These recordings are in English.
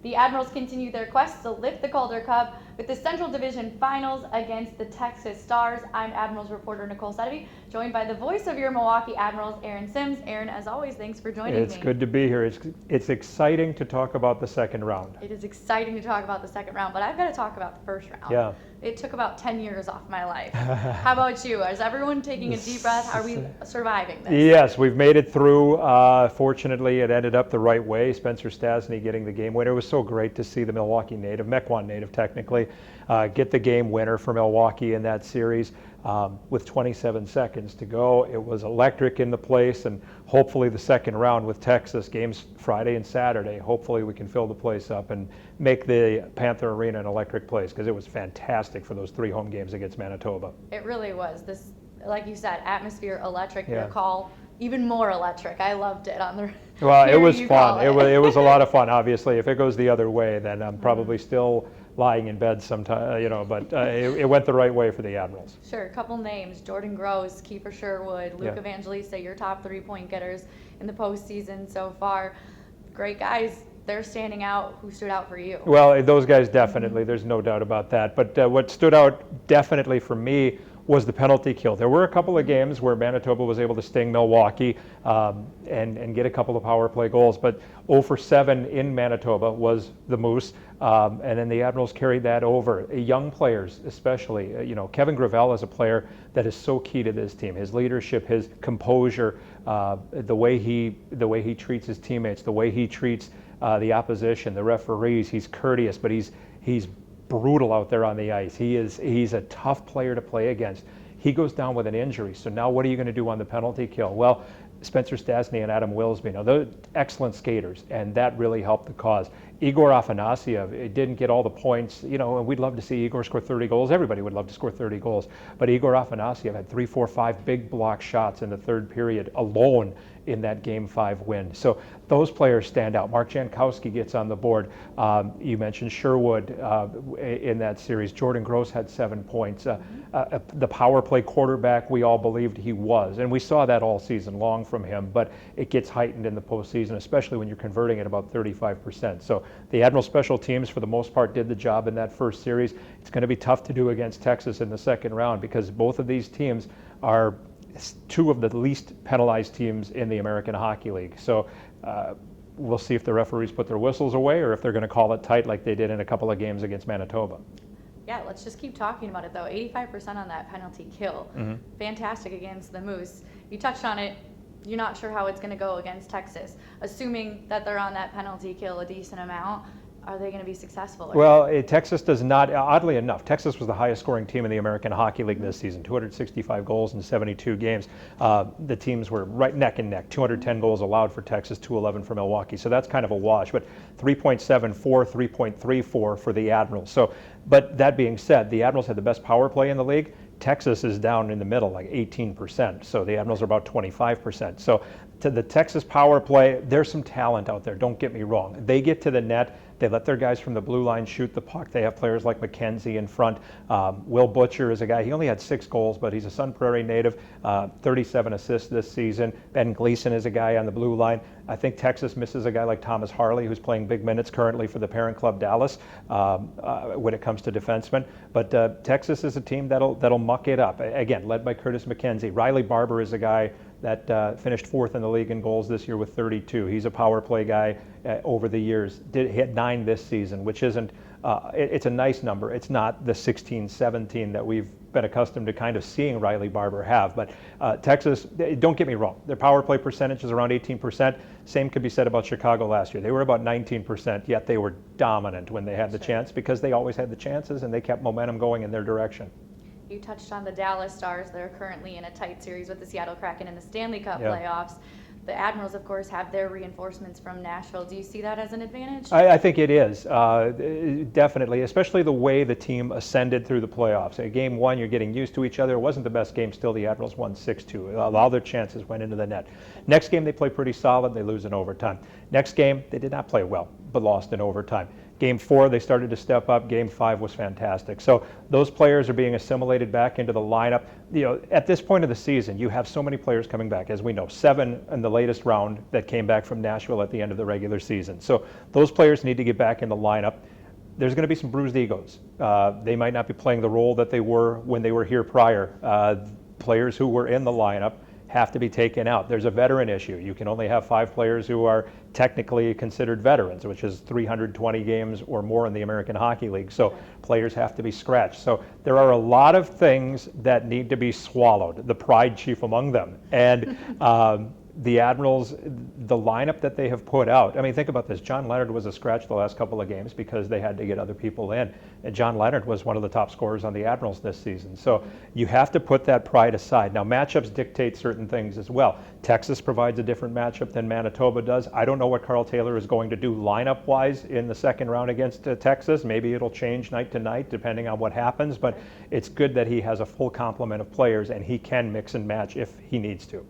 The Admirals continue their quest to lift the Calder Cup with the Central Division Finals against the Texas Stars. I'm Admirals reporter Nicole Sedivy, joined by the voice of your Milwaukee Admirals, Aaron Sims. Aaron, as always, thanks for joining me. It's good to be here. It's exciting to talk about the second round. It is exciting to talk about the second round, but I've got to talk about the first round. Yeah. It took about 10 years off my life. How about you? Is everyone taking a deep breath? Are we surviving this? Yes, we've made it through. Fortunately, it ended up the right way. Spencer Stastny getting the game winner. It was so great to see the Milwaukee native, Mequon native technically, get the game winner for Milwaukee in that series. With 27 seconds to go. It was electric in the place, and hopefully the second round with Texas, games Friday and Saturday, hopefully we can fill the place up and make the Panther Arena an electric place, because it was fantastic for those 3 home games against Manitoba. It really was. This, like you said, atmosphere electric, Yeah. your call even more electric. I loved it on the Well, it was fun. It. It was a lot of fun, obviously. If it goes the other way, then I'm probably still lying in bed sometime, but it went the right way for the Admirals. Sure, a couple names: Jordan Gross, Kiefer Sherwood, Luke Yeah. Evangelista, your top 3-point getters in the postseason so far. Great guys. They're standing out. Who stood out for you? Well, those guys definitely. There's no doubt about that. But what stood out definitely for me was the penalty kill. There were a couple of games where Manitoba was able to sting Milwaukee and get a couple of power play goals, but 0 for 7 in Manitoba was the Moose, and then the Admirals carried that over. Young players especially, Kevin Gravel is a player that is so key to this team. His leadership, his composure, the way he treats his teammates, the way he treats the opposition, the referees. He's courteous, but he's brutal out there on the ice. He's a tough player to play against. He goes down with an injury, so now what are you going to do on the penalty kill? Well, Spencer Stastny and Adam Wilsby, they're excellent skaters, and that really helped the cause. Igor Afanasyev didn't get all the points, and we'd love to see Igor score 30 goals. Everybody would love to score 30 goals, but Igor Afanasyev had 3, 4, 5 big block shots in the third period alone in that Game 5 win. So those players stand out. Mark Jankowski gets on the board. You mentioned Sherwood in that series. Jordan Gross had 7 points. The power play quarterback we all believed he was, and we saw that all season long from him, but it gets heightened in the postseason, especially when you're converting at about 35%. So the Admiral special teams, for the most part, did the job in that first series. It's going to be tough to do against Texas in the second round, because both of these teams are 2 of the least penalized teams in the American Hockey League. So we'll see if the referees put their whistles away or if they're going to call it tight like they did in a couple of games against Manitoba. Yeah, let's just keep talking about it, though. 85% on that penalty kill. Mm-hmm. Fantastic against the Moose. You touched on it. You're not sure how it's going to go against Texas. Assuming that they're on that penalty kill a decent amount, are they going to be successful? Well, Texas does not, oddly enough, Texas was the highest scoring team in the American Hockey League this season, 265 goals in 72 games. The teams were right neck and neck, 210 goals allowed for Texas, 211 for Milwaukee. So that's kind of a wash, but 3.74, 3.34 for the Admirals. So, but that being said, the Admirals had the best power play in the league. Texas is down in the middle, like 18%. So the Admirals are about 25%. So to the Texas power play, there's some talent out there, don't get me wrong. They get to the net, they let their guys from the blue line shoot the puck. They have players like McKenzie in front. Will Butcher is a guy, he only had 6 goals, but he's a Sun Prairie native, 37 assists this season. Ben Gleason is a guy on the blue line. I think Texas misses a guy like Thomas Harley, who's playing big minutes currently for the parent club Dallas when it comes to defensemen. But Texas is a team that'll muck it up. Again, led by Curtis McKenzie. Riley Barber is a guy that finished 4th in the league in goals this year with 32. He's a power play guy over the years. Did hit 9 this season, which isn't, it's a nice number. It's not the 16, 17 that we've been accustomed to kind of seeing Riley Barber have. But Texas, don't get me wrong, their power play percentage is around 18%. Same could be said about Chicago last year. They were about 19%, yet they were dominant when they had the chance, because they always had the chances and they kept momentum going in their direction. You touched on the Dallas Stars. They're currently in a tight series with the Seattle Kraken in the Stanley Cup playoffs. The Admirals, of course, have their reinforcements from Nashville. Do you see that as an advantage? I think it is, definitely, especially the way the team ascended through the playoffs. At Game 1, you're getting used to each other. It wasn't the best game. Still, the Admirals won 6-2. All their chances went into the net. Next game, they play pretty solid. They lose in overtime. Next game, they did not play well, but lost in overtime. Game 4, they started to step up. Game 5 was fantastic. So those players are being assimilated back into the lineup. At this point of the season, you have so many players coming back, as we know, 7 in the latest round that came back from Nashville at the end of the regular season. So those players need to get back in the lineup. There's going to be some bruised egos. They might not be playing the role that they were when they were here prior. Players who were in the lineup have to be taken out. There's a veteran issue. You can only have 5 players who are technically considered veterans, which is 320 games or more in the American Hockey League. So players have to be scratched. So there are a lot of things that need to be swallowed, the pride chief among them. And the Admirals, the lineup that they have put out, I mean, think about this. John Leonard was a scratch the last couple of games because they had to get other people in. And John Leonard was one of the top scorers on the Admirals this season. So you have to put that pride aside. Now, matchups dictate certain things as well. Texas provides a different matchup than Manitoba does. I don't know what Carl Taylor is going to do lineup-wise in the second round against Texas. Maybe it'll change night to night depending on what happens. But it's good that he has a full complement of players and he can mix and match if he needs to.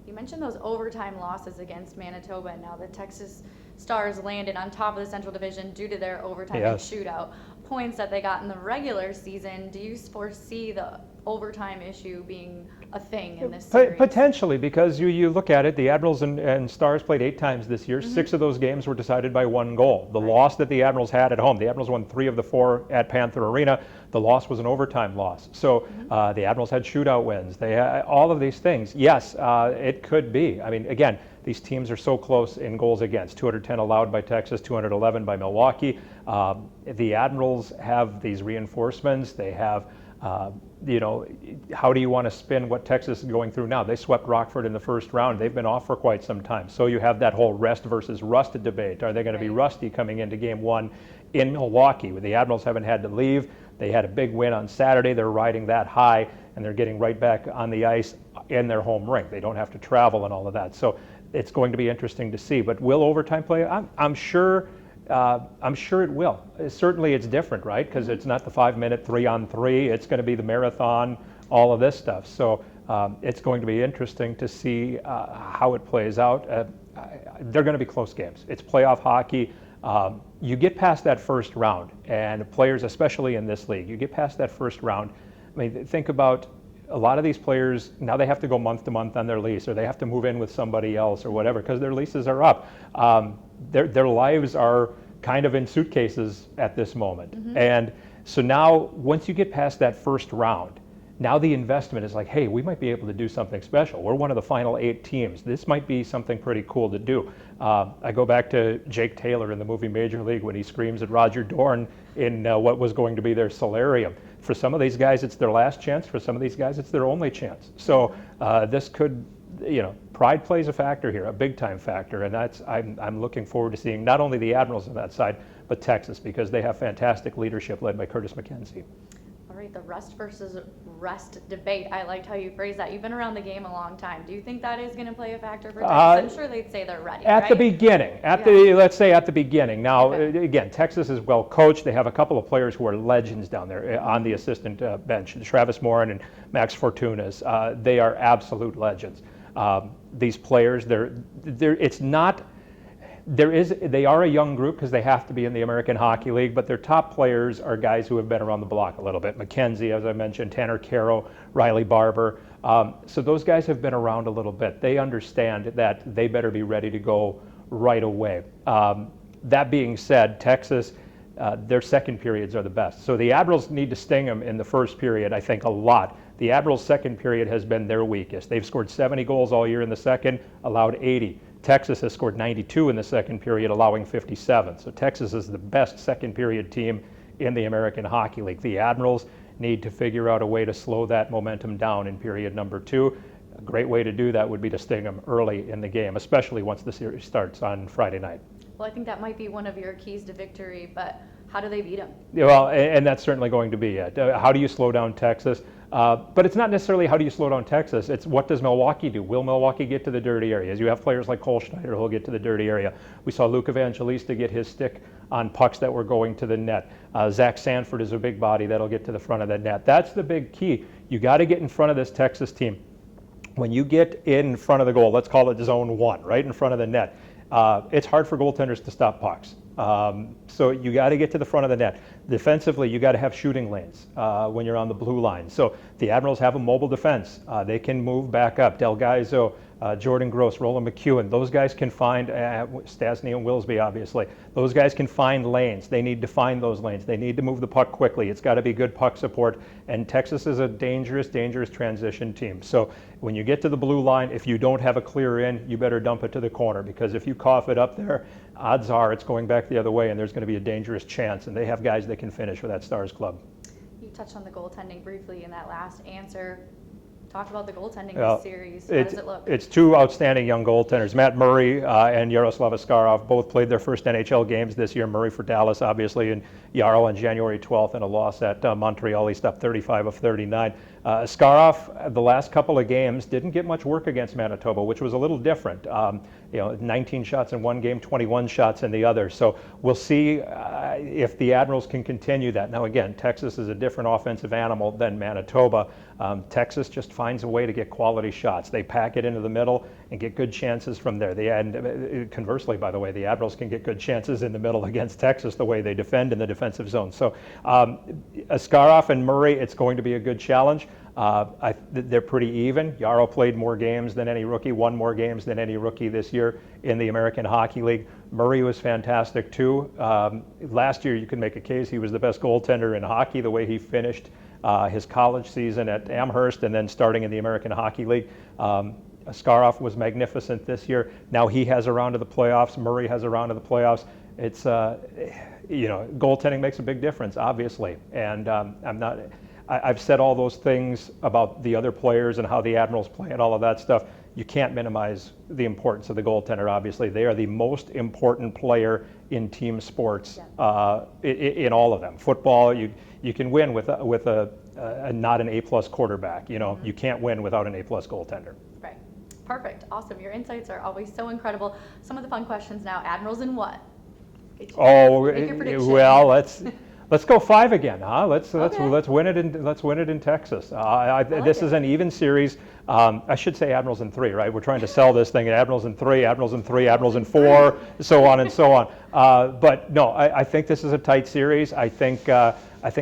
You mentioned those overtime losses against Manitoba, and now the Texas Stars landed on top of the Central Division due to their overtime and shootout points that they got in the regular season. Do you foresee the overtime issue being a thing in this series? Potentially, because you look at it, the Admirals and Stars played 8 times this year. 6 of those games were decided by 1 goal. The loss that the Admirals had at home, the Admirals won 3 of the 4 at Panther Arena. The loss was an overtime loss. So the Admirals had shootout wins. They had all of these things. Yes, it could be. I mean, again, these teams are so close in goals against. 210 allowed by Texas, 211 by Milwaukee. The Admirals have these reinforcements. They have, how do you want to spin what Texas is going through now? They swept Rockford in the first round. They've been off for quite some time. So you have that whole rest versus rust debate. Are they going to be rusty coming into game 1 in Milwaukee? The Admirals haven't had to leave. They had a big win on Saturday. They're riding that high, and they're getting right back on the ice in their home rink. They don't have to travel and all of that. So it's going to be interesting to see. But will overtime play? I'm sure it will. Certainly it's different, right? Because it's not the 5-minute 3-on-3. It's going to be the marathon, all of this stuff. So it's going to be interesting to see how it plays out. They're going to be close games. It's playoff hockey. You get past that first round, and players, especially in this league, you get past that first round. I mean, think about a lot of these players, now they have to go month to month on their lease, or they have to move in with somebody else or whatever because their leases are up. Their lives are kind of in suitcases at this moment. And so now, once you get past that first round, now the investment is like, hey, we might be able to do something special. We're one of the final 8 teams. This might be something pretty cool to do. I go back to Jake Taylor in the movie Major League when he screams at Roger Dorn in what was going to be their solarium. For some of these guys, it's their last chance. For some of these guys, it's their only chance. So this could, pride plays a factor here, a big-time factor, and I'm looking forward to seeing not only the Admirals on that side, but Texas, because they have fantastic leadership led by Curtis McKenzie. All right, the rust versus rest debate. I liked how you phrased that. You've been around the game a long time. Do you think that is going to play a factor for Texas? I'm sure they'd say they're ready, At right? the beginning, let's say at the beginning. Now, again, Texas is well coached. They have a couple of players who are legends down there on the assistant bench, Travis Morin and Max Fortunas. They are absolute legends. These players, they are a young group because they have to be in the American Hockey League, but their top players are guys who have been around the block a little bit. McKenzie, as I mentioned, Tanner Caro, Riley Barber. So those guys have been around a little bit. They understand that they better be ready to go right away. That being said, Texas, their second periods are the best. So the Admirals need to sting them in the first period, I think, a lot. The Admirals' second period has been their weakest. They've scored 70 goals all year in the second, allowed 80. Texas has scored 92 in the second period, allowing 57. So Texas is the best second period team in the American Hockey League. The Admirals need to figure out a way to slow that momentum down in period number 2. A great way to do that would be to sting them early in the game, especially once the series starts on Friday night. Well, I think that might be one of your keys to victory, but how do they beat them? Yeah, well, and that's certainly going to be it. How do you slow down Texas? But it's not necessarily how do you slow down Texas, it's what does Milwaukee do? Will Milwaukee get to the dirty areas? You have players like Cole Schneider who will get to the dirty area. We saw Luke Evangelista get his stick on pucks that were going to the net. Zach Sanford is a big body that'll get to the front of the net. That's the big key. You got to get in front of this Texas team. When you get in front of the goal, let's call it zone 1, right in front of the net, it's hard for goaltenders to stop pucks. So you got to get to the front of the net. Defensively, you got to have shooting lanes when you're on the blue line. So the Admirals have a mobile defense. They can move back up. Del Gaizo, Jordan Gross, Roland McEwen, those guys can find, Stasny and Wilsby obviously, those guys can find lanes. They need to find those lanes. They need to move the puck quickly. It's got to be good puck support. And Texas is a dangerous, dangerous transition team. So when you get to the blue line, if you don't have a clear in, you better dump it to the corner, because if you cough it up there, odds are it's going back the other way and there's going to be a dangerous chance. And they have guys that can finish for that Stars club. You touched on the goaltending briefly in that last answer. Talk about the goaltending Well, this series. How does it look? It's two outstanding young goaltenders. Matt Murray and Yaroslav Askarov both played their first NHL games this year. Murray for Dallas, obviously, and Yaro on January 12th in a loss at Montreal. He stopped 35 of 39. Askarov, the last couple of games, didn't get much work against Manitoba, which was a little different. 19 shots in one game, 21 shots in the other. So we'll see if the Admirals can continue that. Now, again, Texas is a different offensive animal than Manitoba. Texas just finds a way to get quality shots. They pack it into the middle and get good chances from there. And conversely, by the way, the Admirals can get good chances in the middle against Texas the way they defend in the defensive zone. So Askarov and Murray, it's going to be a good challenge. They're pretty even. Yaro played more games than any rookie, won more games than any rookie this year in the American Hockey League. Murray was fantastic too. Last year, you could make a case he was the best goaltender in hockey, the way he finished his college season at Amherst and then starting in the American Hockey League. Askarov was magnificent this year. Now he has a round of the playoffs. Murray has a round of the playoffs. It's, goaltending makes a big difference, obviously. And I've said all those things about the other players and how the Admirals play and all of that stuff. You can't minimize the importance of the goaltender, obviously. They are the most important player in team sports, in all of them. Football, you can win with a not an A-plus quarterback. You can't win without an A-plus goaltender. Right. Perfect. Awesome. Your insights are always so incredible. Some of the fun questions now. Admirals in what? Make your prediction. Well, let's go 5 again, huh? Let's Okay. win it in Texas. This is an even series. I should say Admirals in 3, right? We're trying to sell this thing. Admirals in 3, Admirals in 3, Admirals in 4, so on and so on. But no, I think this is a tight series. I think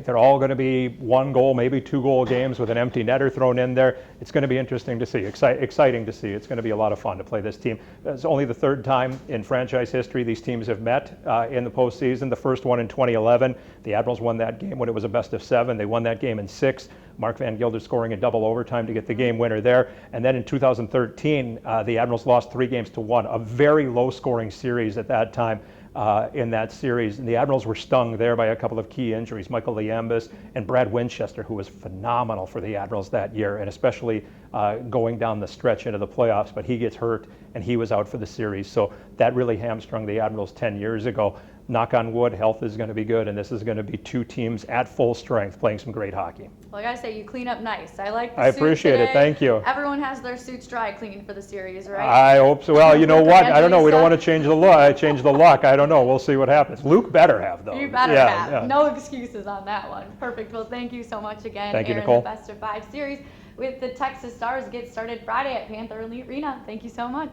they're all going to be 1 goal, maybe 2 goal games with an empty netter thrown in there. It's going to be interesting to see, exciting to see. It's going to be a lot of fun to play this team. It's only the 3rd time in franchise history these teams have met in the postseason. The first one in 2011. The Admirals won that game when it was a best of 7. They won that game in 6. Mark Van Gilder scoring in double overtime to get the game winner there. And then in 2013, the Admirals lost 3 games to 1, a very low-scoring series at that time. In that series, and the Admirals were stung there by a couple of key injuries, Michael Liambis and Brad Winchester, who was phenomenal for the Admirals that year, and especially going down the stretch into the playoffs, but he gets hurt and he was out for the series. So that really hamstrung the Admirals 10 years ago. Knock on wood, health is going to be good, and this is going to be 2 teams at full strength playing some great hockey. Well, I gotta say, you clean up nice. I like the I suit appreciate today. it. Thank you. Everyone has their suits dry cleaned for the series, right? I hope so. Well, you know what? I don't know. We don't Stuff. want to change the luck. I don't know. We'll see what happens. Luke better have, though. You better Yeah. have. No excuses on that one. Perfect. Well, thank you so much again, Thank you, Aaron. Nicole. The Best of 5 series with the Texas Stars gets started Friday at Panther Elite Arena. Thank you so much.